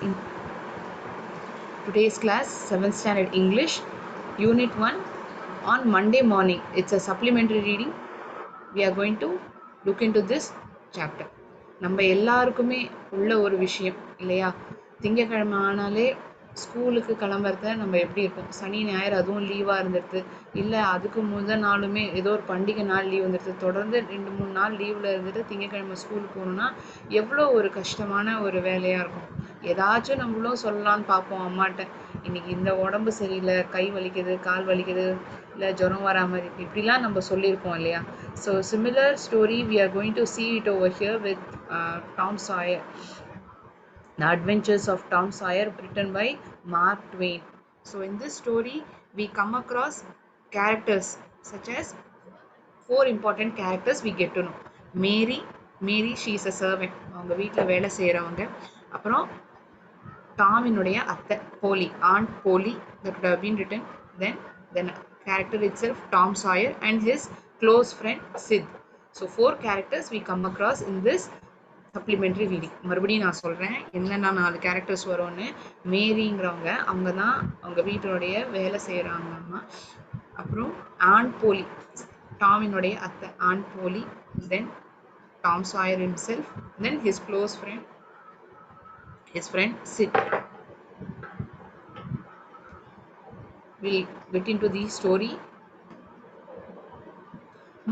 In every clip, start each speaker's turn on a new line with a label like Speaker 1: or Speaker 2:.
Speaker 1: in today's class, 7th Standard English, Unit 1, on Monday morning. It's a supplementary reading. We are going to look into this chapter. நம்ம எல்லாருக்குமே உள்ள ஒரு விஷயம் இல்லையா, திங்கக்கிழமை ஆனாலே ஸ்கூலுக்கு கிளம்புறத நம்ம எப்படி இருக்கும், சனி ஞாயிறு அதுவும் லீவாக இருந்துடுது, இல்லை அதுக்கு முதல் நாளுமே ஏதோ ஒரு பண்டிகை நாள் லீவ் வந்துடுது, தொடர்ந்து 2-3 நாள் லீவில் இருந்துட்டு திங்கக்கிழமை ஸ்கூலுக்கு போகணுன்னா எவ்வளோ ஒரு கஷ்டமான ஒரு வேலையாக இருக்கும். ஏதாச்சும் நம்மளும் சொல்லலான்னு பார்ப்போம் அம்மாட்ட, இன்னைக்கு இந்த உடம்பு சரியில்லை, கை வலிக்குது, கால் வலிக்குது, இல்லை ஜுரம் வரா மாதிரி இருக்கு, இப்படிலாம் நம்ம சொல்லியிருப்போம் இல்லையா. So similar story we are going to see it over here with Tom Sawyer. The Adventures of Tom Sawyer, written by Mark Twain. So in this story we come across characters such as 4 important characters we get to know. Mary, she is a servant, அவங்க வீட்டில் வேலை செய்கிறவங்க. அப்புறம் டாமினுடைய அத்தை போலி, and போலி, that would have been written. Then character itself, Tom Sawyer, and his close friend Sid. So 4 characters we come across in this supplementary reading. மறுபடியும் நான் சொல்கிறேன் என்னென்ன 4 கேரக்டர்ஸ் வரும்னு. மேரிங்கிறவங்க, அவங்க தான் அவங்க வீட்டினுடைய வேலை செய்கிறாங்கம்மா. அப்புறம் ஆண்ட் போலி, டாமினுடைய அத்தை ஆண்ட் போலி. தென் Tom சாயர் himself. Then his close friend, his friend Sid. We'll get into the story.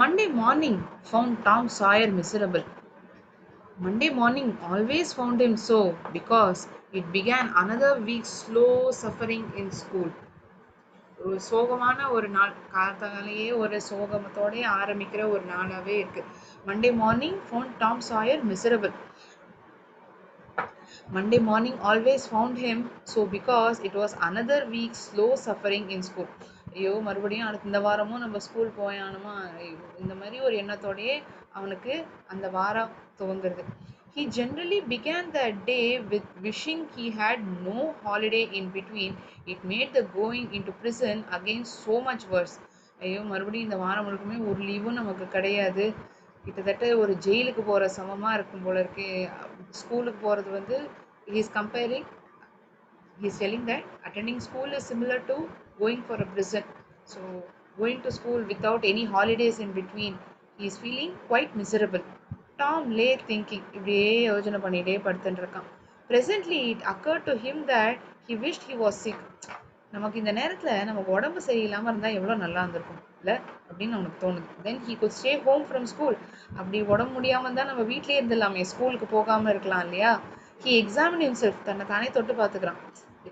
Speaker 1: Monday morning found Tom Sawyer miserable. Monday morning always found him so, because it began another week's slow suffering in school. ஒரு சோகமான ஒரு நாள், காலத்தாலேயே ஒரு சோகத்தோடே ஆரம்பிக்கிற ஒரு நாளாவே இருக்கு. Monday morning found Tom Sawyer miserable. Monday morning always found him so, because it was another week's slow suffering in school. ஐயோ, மறுபடியும் அடுத்த இந்த வாரமும் நம்ம ஸ்கூல் போயானுமா, இந்த மாதிரி ஒரு எண்ணத்தோடயே அவனுக்கு அந்த வாரம் துவங்குறது. He generally began the day with wishing he had no holiday in between. It made the going into prison again so much worse. ஐயோ, மறுபடியும் இந்த வாரம் முழுக்குமே ஒரு லீவும் நமக்கு கிடையாது, கிட்டத்தட்ட ஒரு ஜெயிலுக்கு போகிற சமமாக இருக்கும் போல இருக்கு. ஸ்கூலுக்கு போகிறது வந்து he is telling that attending school is similar to going for a prison. So going to school without any holidays in between, he is feeling quite miserable. Tom lay thinking, இப்படியே யோசனை பண்ணிட்டே படுத்துட்டு இருக்கான். Presently it occurred to him that he wished he was sick. நமக்கு இந்த நேரத்தில் நமக்கு உடம்பு சரியில்லாமல் இருந்தால் எவ்வளோ நல்லா இருந்திருக்கும் இல்லை அப்படின்னு அவனுக்கு தோணுது. தென் he could stay home from school. அப்படி உடம்பு முடியாமல் இருந்தால் நம்ம வீட்டிலே இருந்துடலாமே, ஸ்கூலுக்கு போகாமல் இருக்கலாம் இல்லையா. he examined himself. தன்னை தானே தொட்டு பார்த்துக்கிறான்.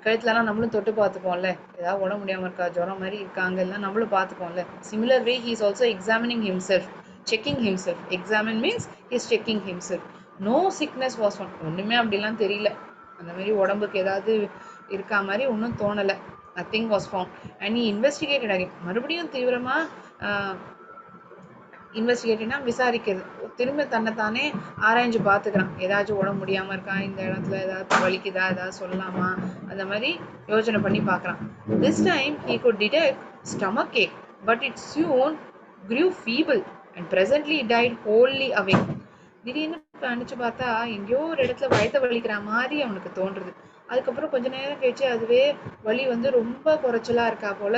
Speaker 1: கழுத்துலலாம் நம்மளும் தொட்டு பார்த்துப்போம்ல, ஏதாவது உடம்பு முடியாமல் இருக்கா, ஜுரம் மாதிரி இருக்காங்க எல்லாம் நம்மளும் பார்த்துப்போம்ல. Similar way he is also examining himself, checking himself. Examine means he is checking himself. No sickness was found. ஒன்றுமே அப்படிலாம் தெரியல, அந்த மாதிரி உடம்புக்கு ஏதாவது இருக்கா மாதிரி ஒன்றும் தோணலை. Nothing was found. And he investigated again. மறுபடியும் தீவிரமாக இன்வெஸ்டிகேட்டிவ்னா விசாரிக்கிறது, திரும்ப தன்னைத்தானே ஆராய்ஞ்சு பார்த்துக்கிறான். ஏதாச்சும் உடம்பு முடியாமல் இருக்கா, இந்த இடத்துல ஏதாவது வலிக்குதா, ஏதாவது சொல்லலாமா, அந்த மாதிரி யோசனை பண்ணி பார்க்குறான். This time he could detect stomach ache, but it soon grew feeble and presently died wholly away. திடீர்னு நினச்சி பார்த்தா எங்கேயோ ஒரு இடத்துல வயத்தை வலிக்கிற மாதிரி அவனுக்கு தோன்றுறது. அதுக்கப்புறம் கொஞ்ச நேரம் கழிச்சு அதுவே வலி வந்து ரொம்ப குறைச்சலாக இருக்கா போல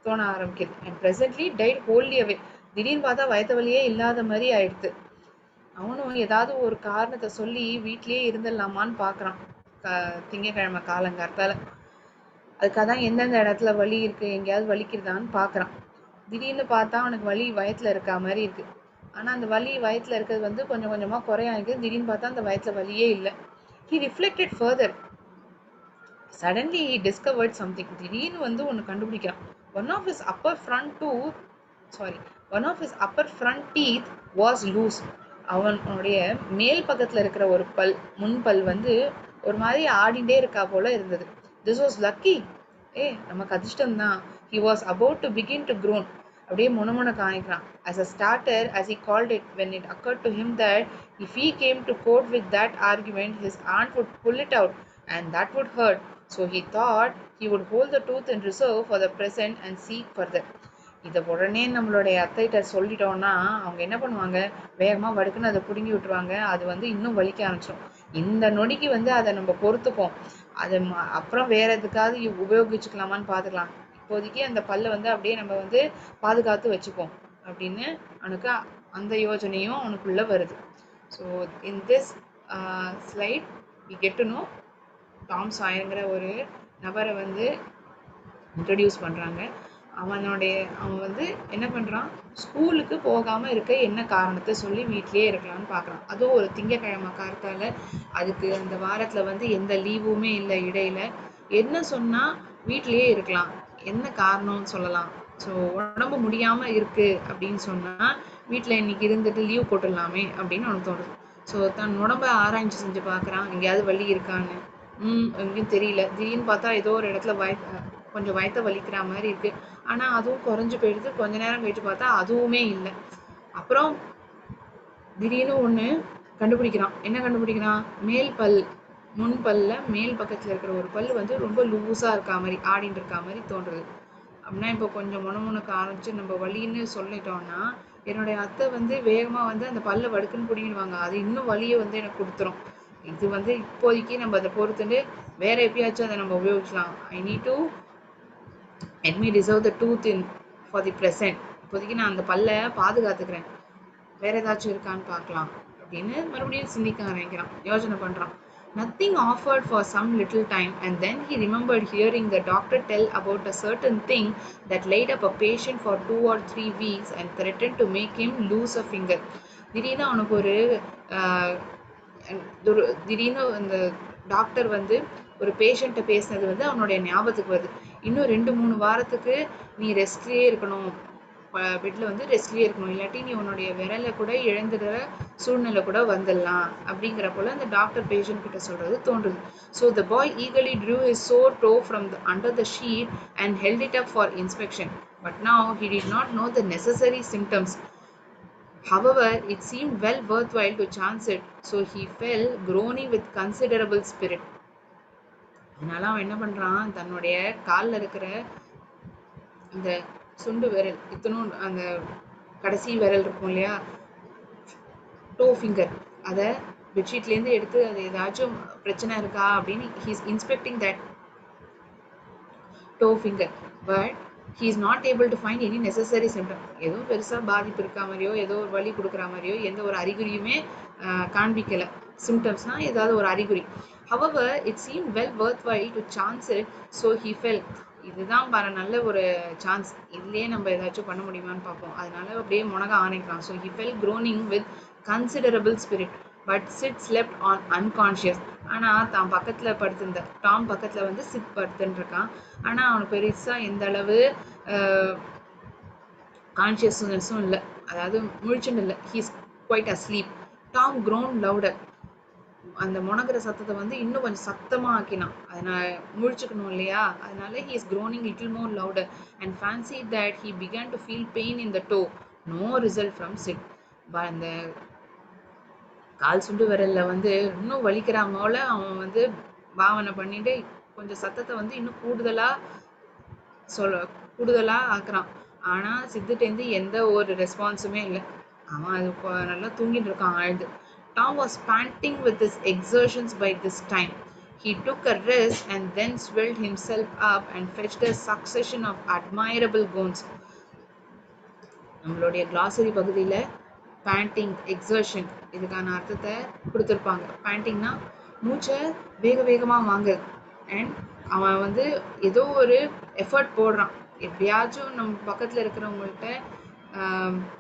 Speaker 1: தோண ஆரம்பிக்குது. அண்ட் ப்ரெசன்ட்லி டைட் ஹோல்லி அவே. திடீர்னு பார்த்தா வயத்த வலியே இல்லாத மாதிரி ஆயிடுது. அவனும் ஏதாவது ஒரு காரணத்தை சொல்லி வீட்லேயே இருந்துடலாமான்னு பார்க்குறான். திங்கக்கிழமை காலங்கார்த்தால அதுக்காக தான் எந்தெந்த இடத்துல வலி இருக்குது, எங்கேயாவது வலிக்கிறதான்னு பார்க்குறான். திடீர்னு பார்த்தா அவனுக்கு வலி வயத்தில் இருக்கா மாதிரி இருக்குது. ஆனால் அந்த வலி வயத்தில் இருக்கிறது வந்து கொஞ்சம் கொஞ்சமாக குறையாயிருக்கு. திடீர்னு பார்த்தா அந்த வயத்தில் வலியே இல்லை. He reflected further. Suddenly he discovered something. திடீர்னு வந்து ஒன்று கண்டுபிடிக்கிறான். One of his upper front teeth was loose. அவனுடைய மேல் பக்கத்தில் இருக்கிற ஒரு முன்பல் வந்து ஒரு மாதிரி ஆடிண்டே இருக்கா போல இருந்தது. This was lucky. நமக்கு அதிர்ஷ்டம் தான். He was about to begin to groan. அப்படியே முனமுன காணிக்கிறான். As a starter, as he called it, when it occurred to him that if he came to court with that argument, his aunt would pull it out and that would hurt. So he thought he would hold the tooth in reserve for the present and seek further. இதை உடனே நம்மளுடைய அத்தைகிட்ட சொல்லிட்டோம்னா அவங்க என்ன பண்ணுவாங்க, வேகமாக வடுக்குன்னு அதை பிடுங்கி விட்டுருவாங்க. அது வந்து இன்னும் வலிக்க ஆரம்பிச்சிடும். இந்த நொடிக்கு வந்து அதை நம்ம பொறுத்துப்போம். அது அப்புறம் வேற எதுக்காவது உபயோகிச்சுக்கலாமான்னு பார்த்துக்கலாம். இப்போதைக்கு அந்த பல்லை வந்து அப்படியே நம்ம வந்து பாதுகாத்து வச்சுப்போம் அப்படின்னு அவனுக்கு அந்த யோசனையும் அவனுக்குள்ள வருது. So in this slide we get to know Tom சாயருங்கிற ஒரு நபரை வந்து இன்ட்ரடியூஸ் பண்ணுறாங்க. அவன் வந்து என்ன பண்ணுறான், ஸ்கூலுக்கு போகாமல் இருக்க என்ன காரணத்தை சொல்லி வீட்டிலேயே இருக்கலாம்னு பார்க்குறான். அதுவும் ஒரு திங்கக்கிழமை காலத்தால், அதுக்கு அந்த வாரத்தில் வந்து எந்த லீவுமே இல்லை இடையில. என்ன சொன்னால் வீட்டிலேயே இருக்கலாம், என்ன காரணம்னு சொல்லலாம். ஸோ உடம்பு முடியாமல் இருக்குது அப்படின்னு சொன்னால் வீட்டில் இன்னைக்கு இருந்துட்டு லீவ் போட்டுடலாமே அப்படின்னு அவனுக்கு தோணுது. ஸோ தன் உடம்பை ஆராய்ச்சி செஞ்சு பார்க்குறான், எங்கேயாவது வலி இருக்கான்னு. எங்கேயும் தெரியல. திடீர்னு பார்த்தா ஏதோ ஒரு இடத்துல கொஞ்சம் வயித்த வலிக்கிற மாதிரி இருக்கு. ஆனா அதுவும் குறைஞ்சு போயிடுது. கொஞ்ச நேரம் கழிச்சு பார்த்தா அதுவுமே இல்லை. அப்புறம் திடீர்னு ஒண்ணு கண்டுபிடிக்கிறான். என்ன கண்டுபிடிக்கிறான், முன் பல்ல மேல் பக்கத்துல இருக்கிற ஒரு பல்லு வந்து ரொம்ப லூஸா இருக்கா மாதிரி, ஆடிட்டு இருக்கா மாதிரி தோன்றுது. அப்படின்னா இப்போ கொஞ்சம் முணுமுணுக்க ஆரம்பிச்சு நம்ம வலின்னு சொல்லிட்டோம்னா, என்னுடைய அத்தை வந்து வேகமா வந்து அந்த பல்ல வடுக்குன்னு பிடிங்கிடுவாங்க. அது இன்னும் வலியை வந்து எனக்கு கொடுத்துரும். இது வந்து இப்போதைக்கு நம்ம அதை பொறுத்துட்டு வேற எப்பயாச்சும் அதை நம்ம உபயோகிக்கலாம். I need to let me reserve the tooth in for the present. இப்போதைக்கு நான் அந்த பல்லை பாதுகாத்துக்கிறேன், வேற ஏதாச்சும் இருக்கான்னு பார்க்கலாம் அப்படின்னு மறுபடியும் சிந்திக்க ஆரம்பிக்கிறான், யோசனை பண்றான். Nothing offered for some little time, and then he remembered hearing the doctor tell about a certain thing that laid up a patient for 2 or 3 weeks and threatened to make him lose a finger. திடீர்னு அவனுக்கு ஒரு திடீர்னு அந்த doctor வந்து ஒரு பேஷண்ட்டை பேசினது வந்து அவனுடைய ஞாபகத்துக்கு வருது. இன்னும் 2-3 வாரத்துக்கு நீ ரெஸ்ட்லேயே இருக்கணும், பெட்டில் வந்து ரெஸ்ட்லேயே இருக்கணும், இல்லாட்டி நீ உன்னுடைய விரலை கூட இழந்துடுற சூழ்நிலை கூட வந்துடலாம் அப்படிங்கிற போல அந்த டாக்டர் பேஷண்ட் கிட்ட சொல்றது தோன்றுது. So the boy eagerly drew his sore toe from under the sheet and held it up for inspection. But now he did not know the necessary symptoms. However, it seemed well worthwhile to chance it, so he fell groaning with considerable spirit. அதனால அவன் என்ன பண்றான், தன்னுடைய காலில் இருக்கிற இந்த சுண்டு விரல், இத்தனும் அந்த கடைசி விரல் இருக்கும் இல்லையா, டோ ஃபிங்கர், அதை பெட்ஷீட்லேருந்து எடுத்து அது ஏதாச்சும் பிரச்சனை இருக்கா அப்படின்னு he's inspecting that to finger. But he is not able to find any necessary symptom. ஏதோ பெருசாக பாதிப்பு இருக்கா மாதிரியோ, ஏதோ ஒரு வலி கொடுக்குற மாதிரியோ எந்த ஒரு அறிகுறியுமே காண்பிக்கலை. சிம்டம்ஸ்னா ஏதாவது ஒரு அறிகுறி. However, it seemed well worthwhile to chance it, so he fell. இதுதான் பாரு நல்ல ஒரு சான்ஸ், இதுலேயே நம்ம ஏதாச்சும் பண்ண முடியுமான்னு பார்ப்போம், அதனால அப்படியே முனக ஆரம்பிக்கலாம். So he fell groaning with considerable spirit, but Sid slept on unconscious. ஆனால் தான் பக்கத்தில் படுத்திருந்த டாம் பக்கத்தில் வந்து சித் படுத்துன்னு இருக்கான். ஆனால் அவனுக்கு பெருசாக எந்த அளவு கான்ஷியஸ்னஸும் இல்லை, அதாவது முழிச்சுன்னு இல்லை. He's quite asleep. Tom groaned louder. அந்த முனகிற சத்தத்தை வந்து இன்னும் கொஞ்சம் சத்தமாக ஆக்கினான், அதனால முழிச்சுக்கணும் இல்லையா, அதனால he is groaning little more louder and fancied that he began to feel pain in the toe. No result from Sid. அந்த கால் சுண்டு விரல்ல வந்து இன்னும் வலிக்கிற போல அவன் வந்து பாவனை பண்ணிட்டு கொஞ்சம் சத்தத்தை வந்து இன்னும் கூடுதலா ஆக்குறான். ஆனா சித்துட்டேந்து எந்த ஒரு ரெஸ்பான்ஸுமே இல்லை. அவன் அது நல்லா தூங்கிட்டு இருக்கான் ஆழ்ந்து. Tom was panting with his exertions by this time. He took a rest and then swelled himself up and fetched a succession of admirable groans. நம்மளுடைய glossary பகுதியில் பேண்டிங், எக்ஸர்ஷன் இதுக்கான அர்த்தத்தை கொடுத்துருப்பாங்க. பேண்டிங்னா மூச்சை வேகமாக வாங்க, அண்ட் அவன் வந்து ஏதோ ஒரு எஃபர்ட் போடுறான், எப்படியாச்சும் நம்ம பக்கத்தில் இருக்கிறவங்கள்ட்ட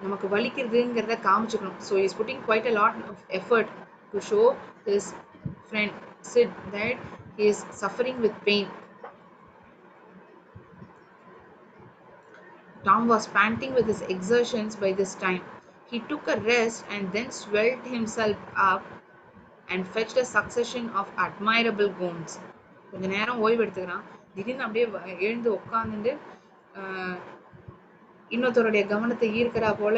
Speaker 1: நமக்கு வலிக்கிறதுங்கிறத காமிச்சுக்கணும். So is putting quite a lot of effort to show his friend Sid that he is suffering with pain. Tom was panting with his exertions by this time. He took a rest and then swelled himself up and fetched a succession of admirable groans. கொஞ்ச நேரம் ஓய்வு எடுத்துக்கிறான். திடீர்னு அப்படியே எழுந்து உட்காந்துட்டு இன்னொருத்தருடைய கவனத்தை ஈர்க்கிறா போல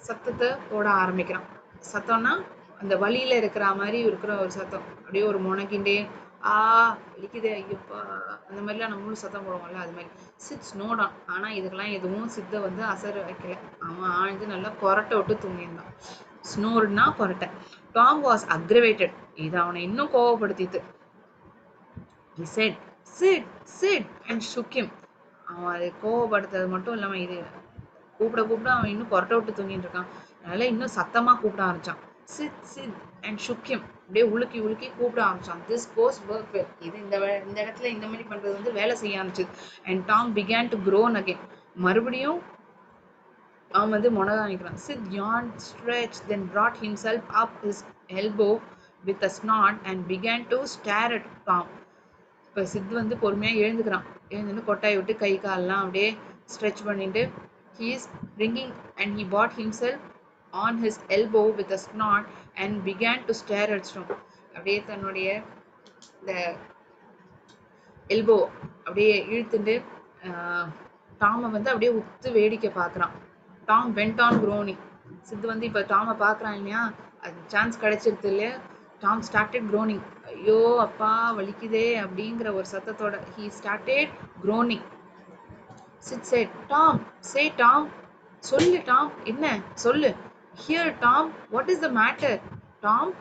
Speaker 1: சத்தத்தை போட ஆரம்பிக்கிறான். சத்தம்னா அந்த வலியில இருக்கிற மாதிரி இருக்கிற ஒரு சத்தம், அப்படியே ஒரு முனக்கிண்டே வலிக்குது ஐயோப்பா அந்த மாதிரிலாம் நம்மளும் சத்தம் போடுவோம்ல, அது மாதிரி. சிட் ஸ்னோடான். ஆனா இதுக்கெல்லாம் எதுவும் சித்தை வந்து அசர வைக்கல. அவன் ஆழ்ந்து நல்லா கொரட்டை விட்டு தூங்கியிருந்தான். ஸ்னோர்னா கொரட்டை. Tom was aggravated. இது அவனை இன்னும் கோவப்படுத்திட்டு. He said, "Sit, sit," and shook him. அவன் அதை கோவப்படுத்துறது மட்டும் இல்லாம இது கூப்பிட கூப்பிட அவன் இன்னும் கொரட்டை விட்டு தூங்கிட்டு இருக்கான். அதனால இன்னும் சத்தமா கூப்பிட ஆரம்பிச்சான். Sit, sit and shook him. அப்படியே உலுக்கி உலுக்கி கூப்பிட ஆரம்பிச்சான். This goes work well. இது இந்த இடத்துல இந்த மாதிரி பண்றது வந்து வேலை செய்ய ஆரம்பிச்சது. And Tom began to groan again. மறுபடியும் அவன் வந்து மொனகா நிற்கிறான். Sid yawned, stretched, then brought himself up his elbow with a snort and began to stare at Tom. இப்போ சித் வந்து பொறுமையாக எழுந்துக்கிறான். எழுந்துன்னு கொட்டாய் விட்டு கை காலெலாம் அப்படியே ஸ்ட்ரெச் பண்ணிட்டு he is bringing and he brought himself on his elbow with a snort and began to stare at Tom. அப்படியே தன்னுடைய இந்த எல்போ அப்படியே இழுத்துட்டு டாமை வந்து அப்படியே உத்து வேடிக்கை பார்க்குறான். Tom went on groaning. சித்து வந்து இப்போ டாமை பார்க்குறான் இல்லையா, அது சான்ஸ் கிடைச்சிருது இல்லையா. Tom started groaning. ஐயோ அப்பா வலிக்குதே அப்படிங்கிற ஒரு சத்தத்தோட he started groaning. Sid said, Tom, say Tom. சொல்லு டாம், என்ன சொல்லு. Here Tom, what is the matter? Tom,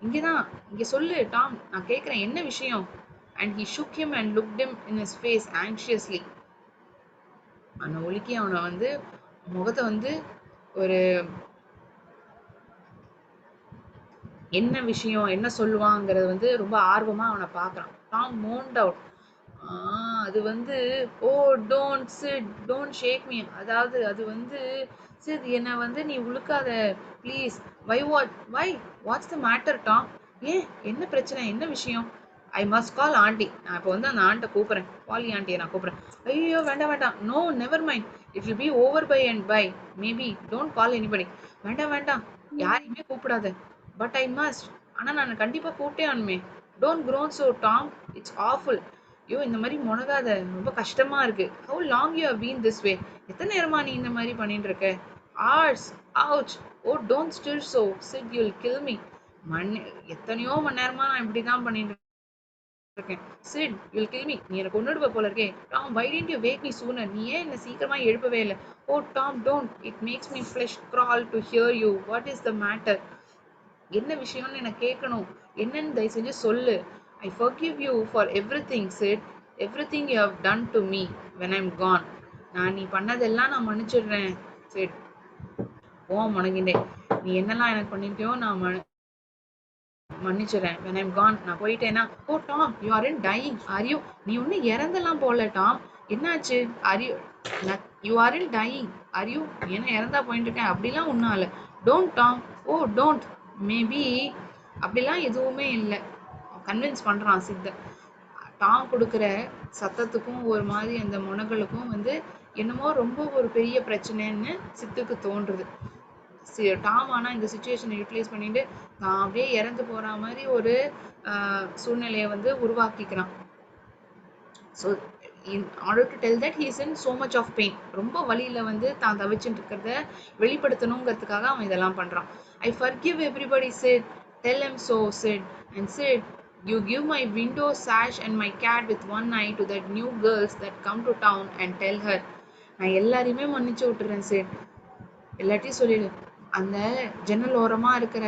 Speaker 1: இங்கதான், இங்க சொல்லு டாம், நான் கேட்குறேன் என்ன விஷயம். And he shook him and looked him in his face anxiously. அவனை ஒலிக்கி அவனை வந்து முகத்தை வந்து ஒரு என்ன விஷயம் என்ன சொல்லுவாங்கிறது வந்து ரொம்ப ஆர்வமா அவனை பார்க்குறான். Tom moaned out. அது வந்து oh don't Sid don't shake me, அதாவது அது வந்து சித் என்னை வந்து நீ உழுக்காத please. What's the matter Tom, ஏன் என்ன பிரச்சனை என்ன விஷயம். ஐ மஸ்ட் கால் ஆண்டி, நான் இப்போ வந்து அந்த ஆண்ட்டை கூப்பிட்றேன், பாலி ஆண்டியை நான் கூப்பிட்றேன். ஐயோ வேண்டாம் வேண்டாம், no never mind, it will be over by and by, maybe don't call anybody. வேண்டாம் வேண்டாம், யாரையுமே கூப்பிடாத. பட் ஐ மஸ்ட், ஆனால் நான் கண்டிப்பாக கூப்பிட்டே ஆனுமே. Don't groan so Tom, it's awful. ஐயோ இந்த மாதிரி முனகாத, ரொம்ப கஷ்டமா இருக்கு. How long you have been this way, எத்தனை நேரமா நீ இந்த மாதிரி பண்ணிட்டு இருக்க. ஆர்ஸ் ouch, oh don't still so Sid you'll kill me. எத்தனையோ மணி நேரமா நான் இப்படி தான் பண்ணிட்டு இருக்கேன். சிட் யூல் கில் மீ, நீ எனக்கு கொன்னுடுவ போல இருக்கே. Tom, why didn't you wake me sooner, நீ ஏன் என்ன சீக்கிரமா எழுப்பவே இல்லை. Oh Tom don't, it makes me flush crawl to hear you. What is the matter, என்ன விஷயம்னு எனக்கு கேட்கணும், என்னன்னு தயவு செஞ்சு சொல்லு. I forgive you for everything, Sid. Everything you have done to me when I'm gone. நான் நீ பண்ணதெல்லாம் நான் மன்னிச்சிடுறேன் சிட். முனகிண்டே, நீ என்னெல்லாம் எனக்கு பண்ணிருக்கியோ நான் மன்னிச்சிடுறேன். when I'm gone, நான் போயிட்டேன்னா. ஓ Tom, you aren't dying, are you? நீ ஒன்றும் இறந்தெல்லாம் போல டாம், என்னாச்சு. are you aren't dying, are you? என்ன இறந்தா போயிட்டு இருக்கேன், அப்படிலாம் ஒன்றும் இல்லை. Don't Tom, O don't, maybe அப்படிலாம் எதுவுமே இல்லை. கன்வின்ஸ் பண்ணுறான் சித்த. டாம் கொடுக்குற சத்தத்துக்கும் ஒரு மாதிரி அந்த முனகளுக்கும் வந்து என்னமோ ரொம்ப ஒரு பெரிய பிரச்சனைன்னு சித்துக்கு தோன்றுது. டாம் ஆனால் இந்த சுச்சுவேஷனை யூட்டிலைஸ் பண்ணிட்டு தான் அப்படியே இறந்து போகிற மாதிரி ஒரு சூழ்நிலையை வந்து உருவாக்கிக்கிறான். So in order to tell that he is in so much of pain, ரொம்ப வலியில் வந்து தான் தவிச்சுட்டு இருக்கிறத வெளிப்படுத்தணுங்கிறதுக்காக அவன் இதெல்லாம் பண்ணுறான். I forgive everybody, Sid. Tell him so, Sid. And Sid, you give my window sash and my cat with one eye to that new girls that come to town and tell her. நான் எல்லாரையுமே மன்னிச்சு விட்டுறேன் chit, எல்லாத்தையும் சொல்லிடு. அந்த ஜன்னல் ஓரமாக இருக்கிற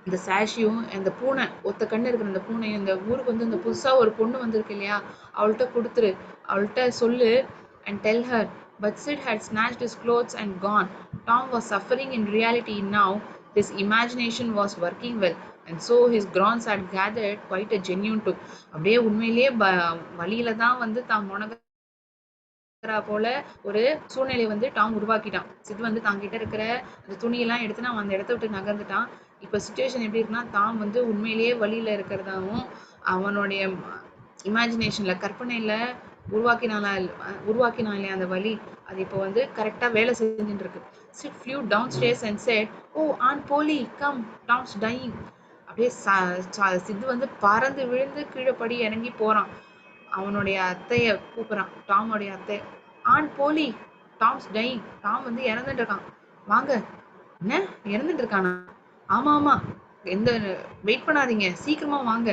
Speaker 1: இந்த சாஷியும் அந்த பூனை, ஒத்த கண்ணு இருக்கிற அந்த பூனையும், இந்த ஊருக்கு வந்து இந்த புதுசாக ஒரு பொண்ணு வந்திருக்கு இல்லையா, அவள்கிட்ட கொடுத்துரு, அவள்கிட்ட சொல்லு. and tell her. But Sid had snatched his clothes and gone. Tom was suffering in reality now. His imagination was working well, and so his groans had gathered quite a genuine took. அப்படியே உண்மையிலேயே வழியில தான் வந்து தான் போல ஒரு சூழ்நிலை வந்து டாம் உருவாக்கிட்டான். சித் வந்து தாங்கிட்ட இருக்கிற அந்த துணியெல்லாம் எடுத்து அவன் அந்த இடத்த விட்டு நகர்ந்துட்டான். இப்போ சுச்சுவேஷன் எப்படி இருக்குன்னா, தாம் வந்து உண்மையிலேயே வழியில் இருக்கிறதாவும் அவனுடைய இமேஜினேஷனில் கற்பனையில் உருவாக்கினான் இல்லையா அந்த வழி, அது இப்போ வந்து கரெக்டாக வேலை செஞ்சுட்டு இருக்கு. Sid flew downstairs and said, oh aunt Polly come, Tom's dying. அப்படியே சித்து வந்து பறந்து விழுந்து கீழே படி இறங்கி போகிறான். அவனுடைய அத்தையை கூப்பிட்றான், டாமோடைய அத்தை. ஆன் போலி, டாம்ஸ் டையிங், டாம் வந்து இறந்துட்டு இருக்கான், வாங்க. என்ன இறந்துட்டு இருக்கானா? ஆமா ஆமா, எந்த வெயிட் பண்ணாதீங்க, சீக்கிரமா வாங்க.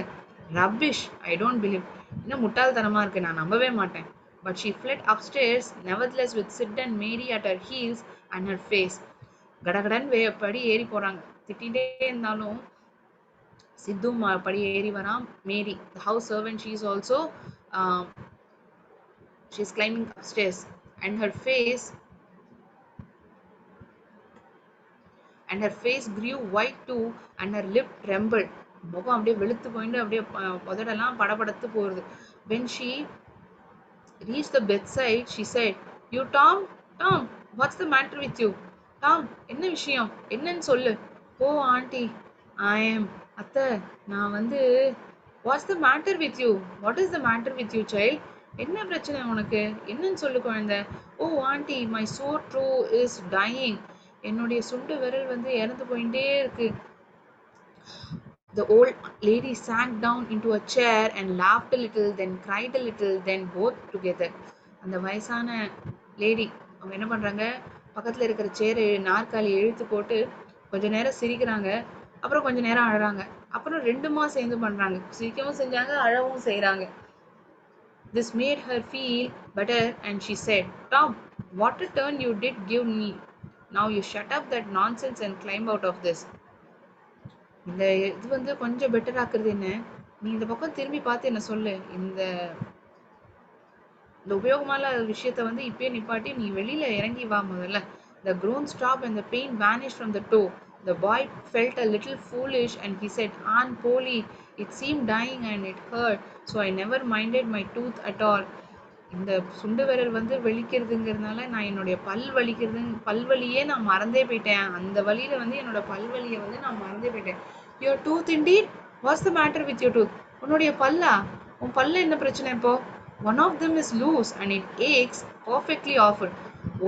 Speaker 1: ரப்பிஷ், ஐ டோன்ட் பிலீவ், இன்னும் முட்டாள்தனமா இருக்கு, நான் நம்பவே மாட்டேன். But she fled upstairs, nevertheless with Sid and Mary at her heels and her face. கடகடன் படி ஏறி போறாங்க. திட்டிகிட்டே இருந்தாலும் சித்து படி ஏறி வரான். மேரி, the house servant, she is also uh, she is climbing upstairs, and her face grew white too, and her lip trembled. முகம் அப்படியே வெளுத்து போயிட்டு அப்படியே உதடெல்லாம் படபடத்து போகுது. When she reached the bedside, she said, "You Tom, Tom, what's the matter with you? Tom, என்ன விஷயம்? என்னன்னு சொல்லு." "Oh auntie, I am அத்தை, நான் வந்து what's the matter with you? What is the matter with you, child? என்ன பிரச்சனை உனக்கு? என்னன்னு சொல்லு குழந்தை." "Oh auntie, my sore toe is dying." என்னுடைய சுண்டு விரல் வந்து இறந்து போயிட்டே இருக்கு. The old lady sank down into a chair and laughed a little, then cried a little, then both together. அந்த வயசான லேடி அவங்க என்ன பண்றாங்க, பக்கத்துல இருக்கிற சேரு நாற்காலியை இழுத்து போட்டு கொஞ்ச நேரம் சிரிக்கிறாங்க, அப்புறம் கொஞ்ச நேரம் அழறாங்க, அப்புறம் ரெண்டுமா சேர்ந்து பண்றாங்க, சிரிக்கவும் செஞ்சாங்க அழவும் செய்றாங்க. This made her feel better and she said, "Tom, what a turn you did give me. Now you shut up that nonsense and climb out of this." இந்த இது வந்து கொஞ்சம் பெட்டர் ஆக்குறது என்ன, நீ இந்த பக்கம் திரும்பி பார்த்து என்ன சொல்லு, இந்த இந்த உபயோகமான விஷயத்த வந்து இப்பயே நிப்பாட்டி நீ வெளியில இறங்கி வா முதல்ல. The groan stopped and the pain vanished from the toe. The boy felt a little foolish and he said, "Aunt Polly, it seemed dying and it hurt, so I never minded my tooth at all." இந்த சுண்டு விரல் வந்து வலிக்கிறதுங்கிறதுனால நான் என்னுடைய பல்வலியே நான் மறந்தே போயிட்டேன். அந்த வலியில வந்து என்னோட பல்வலியை வந்து நான் மறந்தே போயிட்டேன். Your tooth indeed? What's the matter with your tooth? உன்னுடைய பல்லா? உன் பல்ல என்ன பிரச்சனை இப்போ? One of them is loose and it aches perfectly awful.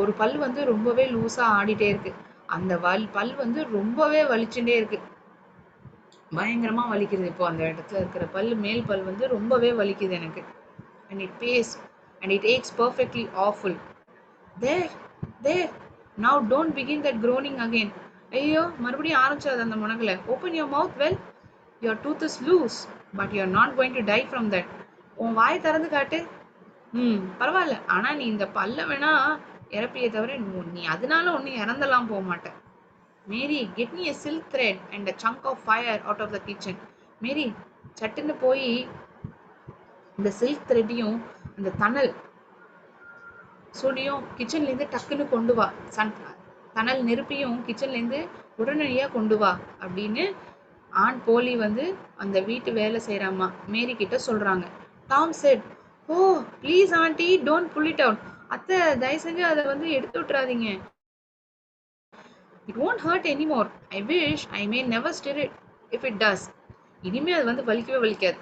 Speaker 1: ஒரு பல் வந்து ரொம்பவே லூஸா ஆடிட்டே இருக்கு. அந்த பல் வந்து ரொம்பவே வலிச்சுட்டே இருக்கு. பயங்கரமா வலிக்குது. இப்போ அந்த இடத்துல இருக்கிற மேல் பல் வந்து ரொம்பவே வலிக்குது எனக்கு. And it aches perfectly awful. There, there. Now don't begin that groaning again. ஐயோ, மறுபடியும் ஆரம்பிச்சாத அந்த முனகல. Open your mouth well. Your tooth is loose, but you are not going to die from that. உன் வாய் திறந்து காட்டு. பரவாயில்ல, ஆனா நீ இந்த பல்ல வேணா இறப்பியே தவிர நீ அதனால ஒன்னும் இறந்தெல்லாம் போக மாட்ட. மேரி, get me a silk thread and a chunk of fire out of the kitchen. மேரி, சட்டுன்னு போய் இந்த சில்க் த்ரெட்டையும் அந்த தணல் சூடியும் கிச்சன்லேருந்து டக்குன்னு கொண்டு வா. தணல் நெருப்பியும் கிச்சன்லேருந்து உடனடியாக கொண்டு வா அப்படின்னு ஆன் போலி வந்து அந்த வீட்டு வேலை செய்கிறாம்மா மேரி கிட்ட சொல்கிறாங்க. Tom said, "oh please auntie, don't pull it out." அத்தை, தயவு செஞ்சு அதை வந்து எடுத்து விட்டுறாதீங்க. "It won't hurt anymore. I wish I may never stir it if it does." இனிமே அது வந்து வலிக்கவே வலிக்காது.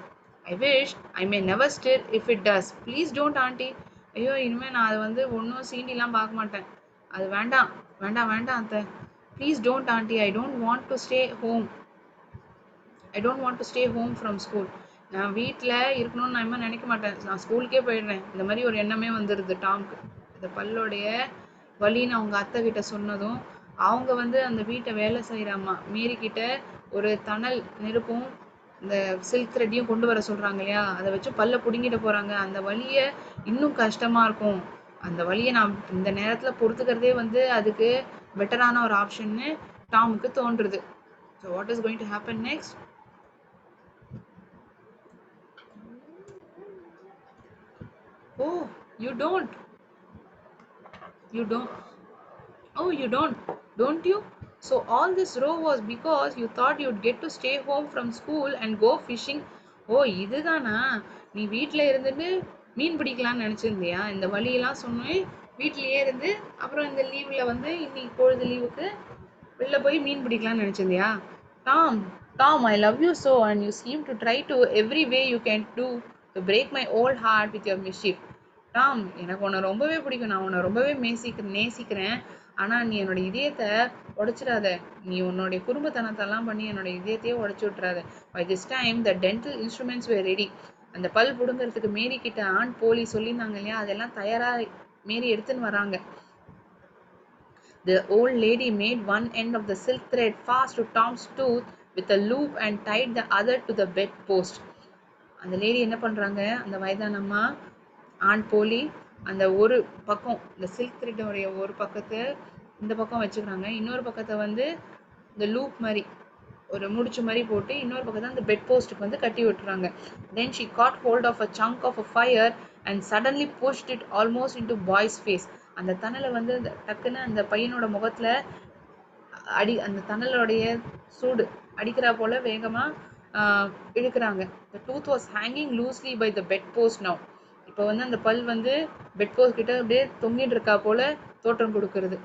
Speaker 1: "I wish I may never stir if it does. Please don't auntie." ஐயோ, இனிமே நான் அதை வந்து ஒன்றும் சீண்டிலாம் பார்க்க மாட்டேன். அது வேண்டாம் வேண்டாம் வேண்டாம் அத்தை. "Please don't auntie. I don't want to stay home. I don't want to stay home from school." நான் வீட்டில் இருக்கணும்னு நான் இன்னும் நினைக்க மாட்டேன். நான் ஸ்கூலுக்கே போயிடுறேன். இந்த மாதிரி ஒரு எண்ணமே வந்துடுது டாம்க்கு. இந்த பல்லோடைய வலின்னு அவங்க அத்தை கிட்ட சொன்னதும் அவங்க வந்து அந்த வீட்டை வேலை செய்கிறாம்மா மேரி கிட்ட ஒரு தணல் நெருப்பும் இந்த சில்க் த்ரெட்டையும் கொண்டு வர சொல்கிறாங்க இல்லையா, அதை வச்சு பல்ல பிடுங்கிட்டு போகிறாங்க. அந்த வலியை இன்னும் கஷ்டமாக இருக்கும். அந்த வலியை நான் இந்த நேரத்தில் பொறுத்துக்கிறதே வந்து அதுக்கு பெட்டரான ஒரு ஆப்ஷன்னு டாமுக்கு தோன்றுது. So what is going to happen next? Oh, you don't. You don't. Oh, you don't you? So all this row was because you thought you'd get to stay home from school and go fishing. ஓ, இதுதானா? நீ வீட்டில் இருந்துட்டு மீன் பிடிக்கலான்னு நினச்சிருந்தியா? இந்த வழியெல்லாம் சொன்னேன் வீட்லேயே இருந்து அப்புறம் இந்த லீவில் வந்து இன்னைக்கு பொழுது லீவுக்கு வெளில போய் மீன் பிடிக்கலான்னு நினச்சிருந்தியா? Tom, Tom, I love you so and you seem to try to every way you can do to break my old heart with your mischief. Tom, எனக்கு உன்னை ரொம்பவே பிடிக்கும். நான் உன்னை ரொம்பவே நேசிக்கிறேன். ஆனால் நீ என்னோட இதயத்தை உடைச்சிடாத. நீ உன்னுடைய குடும்பத்தனத்தெல்லாம் பண்ணி என்னோட இதயத்தையே உடைச்சி விட்டுறாத. By this time the dental instruments were ready. அந்த பல் பிடுங்கிறதுக்கு மேரி கிட்ட ஆண் போலி சொல்லியிருந்தாங்க இல்லையா, அதெல்லாம் தயாராக மேரி எடுத்துன்னு வராங்க. The old lady made one end of the silk thread fast to Tom's tooth with a loop and tied the other to the bed post. அந்த லேடி என்ன பண்றாங்க, அந்த வயதானம்மா ஆண் போலி அந்த ஒரு பக்கம் இந்த சில்க் த்ரெட்டோடைய ஒரு பக்கத்தை இந்த பக்கம் வச்சுக்கிறாங்க, இன்னொரு பக்கத்தை வந்து இந்த லூப் மாதிரி ஒரு முடிச்சு மாரி போட்டு இன்னொரு பக்கத்துல அந்த பெட் போஸ்ட்டுக்கு வந்து கட்டி விட்டுறாங்க. Then she caught hold of a chunk of a fire and suddenly pushed it almost into boy's face. அந்த தணல வந்து டக்குன்னு அந்த பையனோட முகத்துல அந்த தணலோடைய சூடு அடிக்கிறா போல வேகமா இழுக்குறாங்க. The tooth was hanging loosely by the bed post now. இப்போ வந்து அந்த பல் வந்து பெட் போஸ்ட் கிட்ட அப்படியே தொங்கிட்டு இருக்கா போல தோற்றம் கொடுக்கிறது.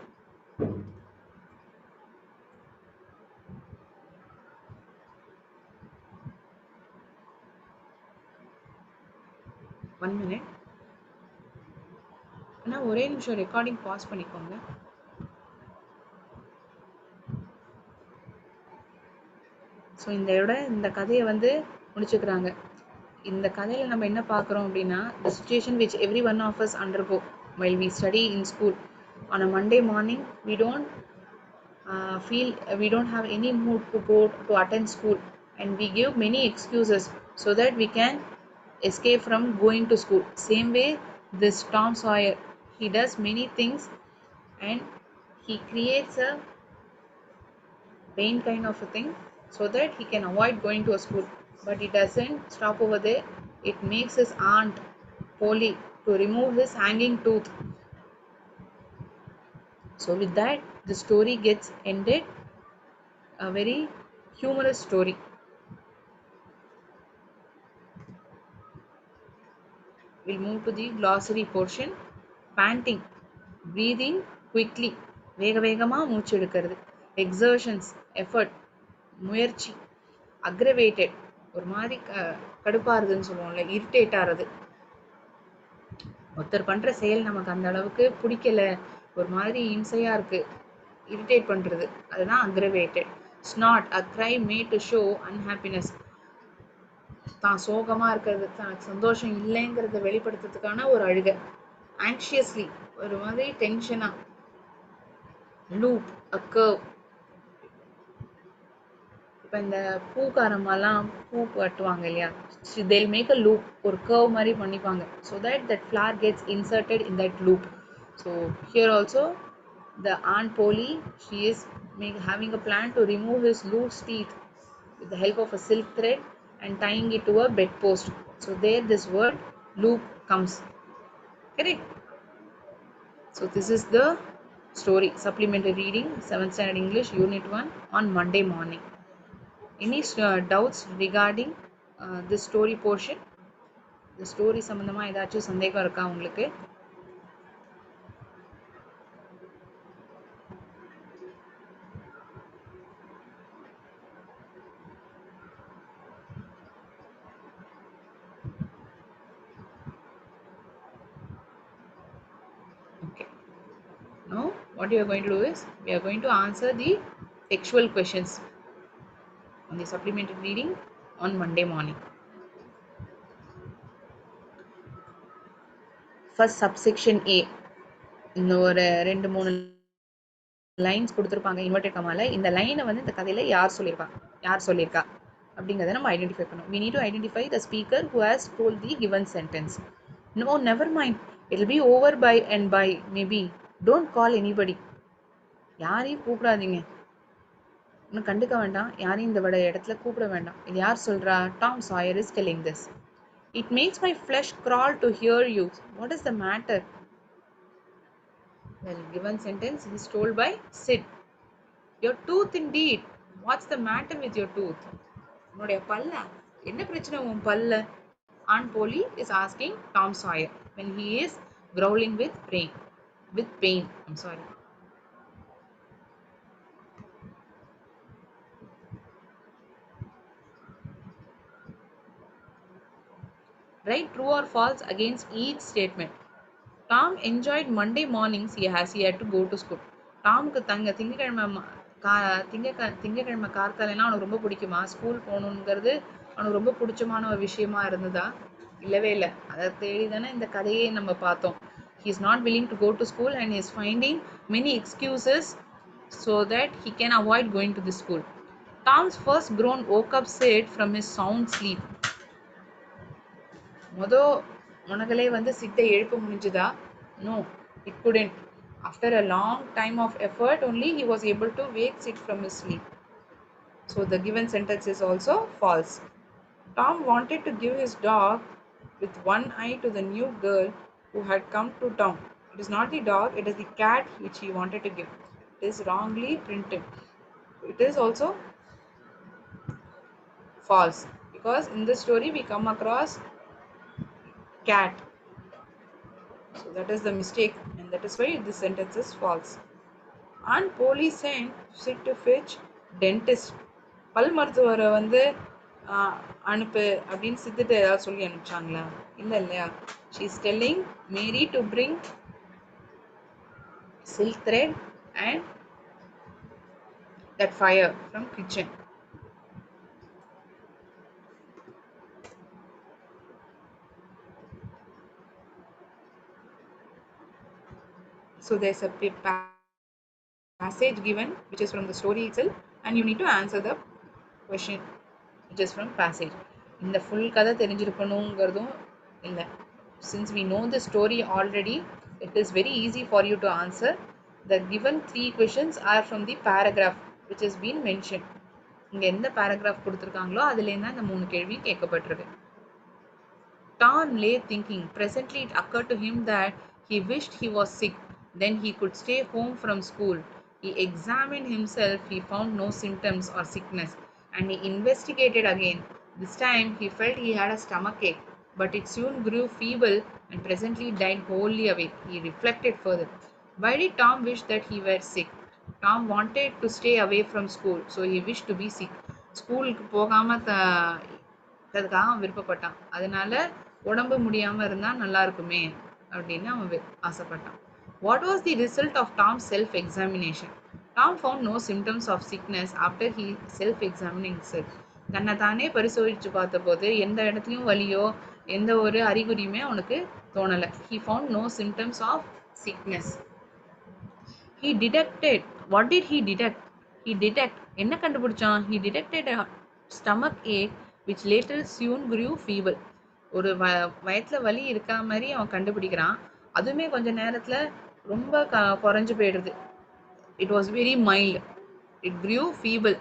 Speaker 1: 1 minute. ஆனா ஒரே நிமிஷம் ரெக்கார்டிங் பாஸ் பண்ணிக்கோங்க. ஸோ இந்த கதையை வந்து முடிச்சுக்கிறாங்க. இந்த கதையில நம்ம என்ன பார்க்குறோம் அப்படின்னா, the situation which every one of us undergo while we study in school. On a Monday morning, we don't have any mood to go to attend school, and we give many excuses so that we can escape from going to school. Same way, this Tom Sawyer, he does many things and he creates a pain kind of a thing so that he can avoid going to a school. But it doesn't stop over there. It makes his aunt Polly to remove his hanging tooth. So with that, the story gets ended. A very humorous story. We'll move to the glossary portion. Panting, breathing quickly, வேக வேகமா மூச்சு எடுக்கிறது. Exertions, effort, முயற்சி. Aggravated, ஒரு மாதிரி கடுப்பாருதுன்னு சொல்லுவோம்ல, irritate ஆறது. ஒருத்தர் பண்ற செயல் நமக்கு அந்த அளவுக்கு பிடிக்கல, ஒரு மாதிரி இம்சையா இருக்கு, இரிட்டேட் பண்றது, அதுதான் aggravated. Snort, a cry made to show unhappiness. தான் சோகமா இருக்கிறது, தனக்கு சந்தோஷம் இல்லைங்கிறத வெளிப்படுத்துறதுக்கான ஒரு அழுகை. Anxiously, ஒரு மாதிரி டென்ஷனா. Loop, a curve. இப்போ இந்த பூக்காரம்மாலாம் பூ கட்டுவாங்க இல்லையா, they'll make a loop, ஒரு curve மாதிரி பண்ணிப்பாங்க, so that that flower gets inserted in that loop. So here also the Aunt Polly, she is having a plan to remove his loose teeth with the help of a silk thread and tying it to a bedpost. So there this word loop comes. Correct? So this is the story, supplementary reading, 7th standard English, unit 1, on Monday morning. Any doubts regarding this story portion? The story சம்பந்தமா ஏதாச்சும் சந்தேகம் இருக்கா உங்களுக்கு? Okay. Now what you are going to do is, we are going to answer the textual questions on the supplementary reading on Monday morning. First subsection A. இந்த ஒரு 2-3 lines கொடுத்துருப்பாங்க inverted கமால. இந்த லைனை வந்து இந்த கதையில யார் சொல்லியிருக்கா அப்படிங்கிறத நம்ம ஐடென்டிஃபை பண்ணணும். We need to identify the speaker who has told the given sentence. No, never mind. It'll be over by and by, maybe. Don't call anybody. யாரையும் கூப்பிடாதீங்க, இன்னும் கண்டுக்க வேண்டாம், யாரையும் இந்த இடத்துல கூப்பிட வேண்டாம். இது யார் சொல்றா? Tom சாயர் is telling this. It makes my flesh crawl to hear you. What is the matter? Well, given sentence is told by Sid. Your tooth indeed. What's the matter with your tooth? உன்னுடைய பல்ல, என்ன பிரச்சனை உன் பல்ல? Aunt Polly is asking Tom Sawyer when he is growling with pain. I'm sorry. Write true or false against each statement. Tom enjoyed Monday mornings as he had to go to school. டாமுக்கு திங்கக்கிழமை கார்த்தாலைனா அவனுக்கு ரொம்ப பிடிக்குமா? School போகணுங்கிறது அவனுக்கு ரொம்ப பிடிச்சமான ஒரு விஷயமா இருந்ததா? இல்லவே இல்லை. அதை தேடி தானே இந்த கதையை நம்ம பார்த்தோம். He is not willing to go to school and is finding many excuses so that he can avoid going to the school. Tom's first groan woke up Sid from his sound sleep. உனகளே வந்து சிட்டை எழுப்ப முடிஞ்சுதா? No, it couldn't. After a long time of effort only he was able to wake Sid from his sleep. So the given sentence is also false. Tom wanted to give his dog with one eye to the new girl who had come to town. It is not the dog, it is the cat which he wanted to give. It is wrongly printed. It is also false because in this story we come across cat. So that is the mistake, and that is why this sentence is false. And police sent Sid to fetch dentist. பல் மருத்துவரை வந்து அனுப்பு அப்படின்னு சித்திட்டு ஏதாவது சொல்லி அனுப்பிச்சாங்களா? இல்லை இல்லையா? She is telling Mary to bring silk thread and that fire from kitchen. So there's a passage given which is from the story itself, and you need to answer the question which is from passage. இந்த full கதை தெரிஞ்சிருக்கணுங்கிறதும் இல்லை. Since we know the story already, it is very easy for you to answer. The given 3 questions are from the paragraph which has been mentioned. இங்க எந்த paragraph கொடுத்திருக்காங்களோ அதுலேருந்து தான் இந்த 3 கேள்வி கேட்கப்பட்டிருக்கு. Tom lay thinking. Presently it occurred to him that he wished he was sick. Then he could stay home from school. He examined himself. He found no symptoms or sickness. And he investigated again. This time he felt he had a stomachache. But it soon grew feeble and presently died wholly away. He reflected further. Why did Tom wish that he were sick? Tom wanted to stay away from school. So he wished to be sick. ஸ்கூலுக்கு போகாமல் அதுக்காக அவன் விருப்பப்பட்டான். அதனால உடம்பு முடியாம இருந்தா நல்லா இருக்குமே அப்படின்னு அவன் ஆசைப்பட்டான். What was the result of Tom's self-examination? Tom found no symptoms of sickness after he self-examined himself. தன்னை தானே பரிசோதிச்சு பார்த்தபோது எந்த இடத்துலையும் வலியோ எந்த ஒரு அறிகுறியுமே அவனுக்கு தோணலை. He found no symptoms of sickness. He detected. What did he detect? என்ன கண்டுபிடிச்சான்? He detected a stomach ache which later soon grew feeble. ஒரு வயிற்றுல வலி இருக்கா மாதிரி அவன் கண்டுபிடிக்கிறான். அதுவுமே கொஞ்ச நேரத்துல ரொம்ப குறைஞ்சு போயிடுது. It was very mild. It grew feeble.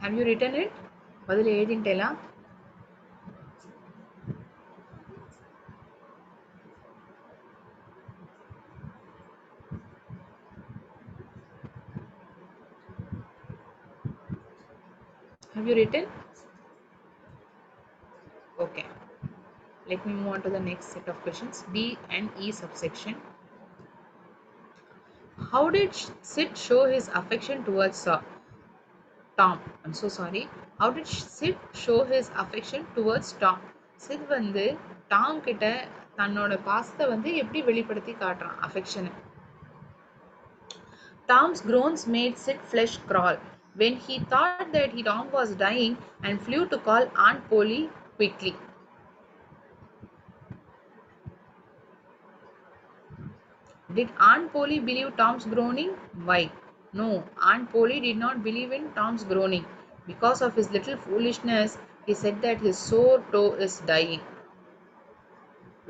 Speaker 1: Have you written it? பதில் எழுதிட்டேலா? Have you written? Okay. Let me move on to the next set of questions. D and E subsection. How did Sid show his affection towards Tom? I'm so sorry. How did Sid show his affection towards Tom? Sid வந்து Tom கிட்ட தன்னோட பாசத்தை வந்து எப்படி வெளிப்படுத்தி காட்டுறான் affection? Tom's groans made Sid flesh crawl. When he thought that Tom was dying and flew to call Aunt Polly quickly. Did Aunt Polly believe Tom's groaning? Why? No, Aunt Polly did not believe in Tom's groaning. Because of his little foolishness, he said that his sore toe is dying.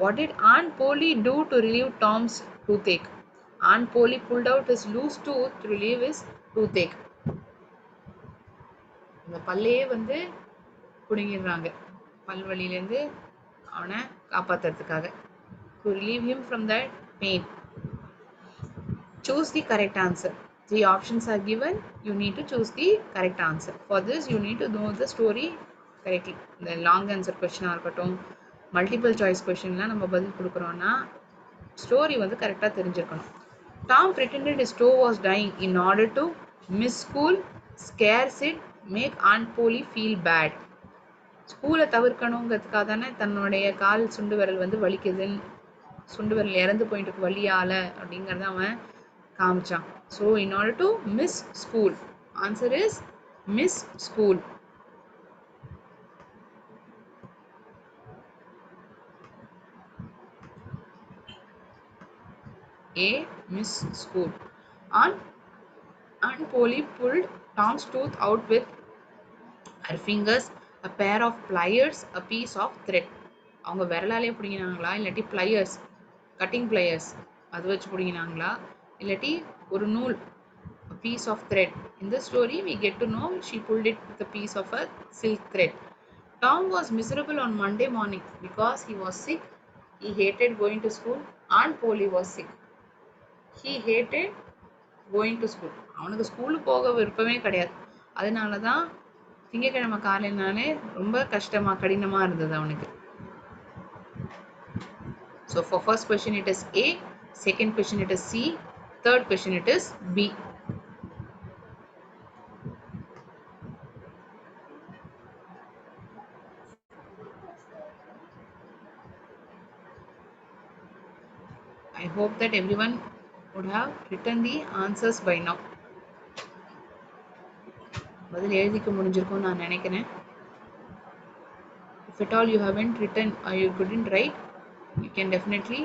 Speaker 1: What did Aunt Polly do to relieve Tom's toothache? Aunt Polly pulled out his loose tooth to relieve his toothache. இந்த பல்லையே வந்து புடுங்கிடுறாங்க பல்வலியிலேருந்து அவனை காப்பாற்றுறதுக்காக. To relieve him from that pain. Choose the correct answer. 3 options are given. You need to choose the correct answer. For this, you need to know the story correctly. The long answer question இருக்கட்டும், multiple choice question நம்ம பதில் கொடுக்குறோம்னா story வந்து கரெக்டாக தெரிஞ்சிருக்கணும். Tom pretended his toe was dying in order to miss school, scare Sid, make Aunt Polly feel bad. ஸ்கூலை தவிர்க்கணுங்கிறதுக்காக தானே தன்னுடைய கால் சுண்டு விரல் வந்து வலிக்குதுன்னு, சுண்டு விரல் இறந்து போயிட்டு வலியால அப்படிங்கிறத அவன் காமிச்சான். So in order to miss school. Answer is miss school. A. Miss School. Aunt, Aunt Polly pulled Tom's tooth out with her fingers, a pair of pliers, a piece of thread. அவங்க விரலாலே பிடிங்கினாங்களா இல்லாட்டி pliers cutting pliers அது வச்சு பிடிங்கினாங்களா இல்லாட்டி ஒரு நூல் piece of thread. In the story, we get to know she pulled it with a piece of a silk thread. Tom was miserable on Monday morning because he was sick. He hated going to school. Aunt Polly was sick. He hated going to school. அவனுக்கு ஸ்கூலுக்கு போக விருப்பமே கிடையாது. அதனால தான் திங்கக்கிழமை காலையினாலே ரொம்ப கடினமா இருந்தது அவனுக்கு. So for first question it is A, second question it is C, third question it is B. I hope that everyone would have written the answers by now. பதில் எழுதிக்க முடிஞ்சிருக்கும் நான் நினைக்கிறேன். If at all you haven't written or you couldn't write, you can definitely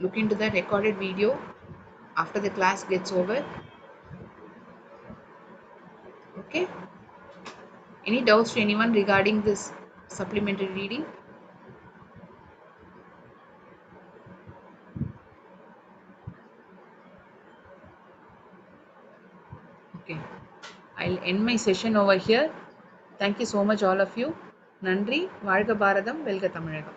Speaker 1: look into the recorded video after the class gets over. Okay? Any doubts to anyone regarding this supplementary reading? Okay. I'll end my session over here. Thank you so much all of you. நன்றி. வாழ்க பாரதம், வெல்க தமிழகம்.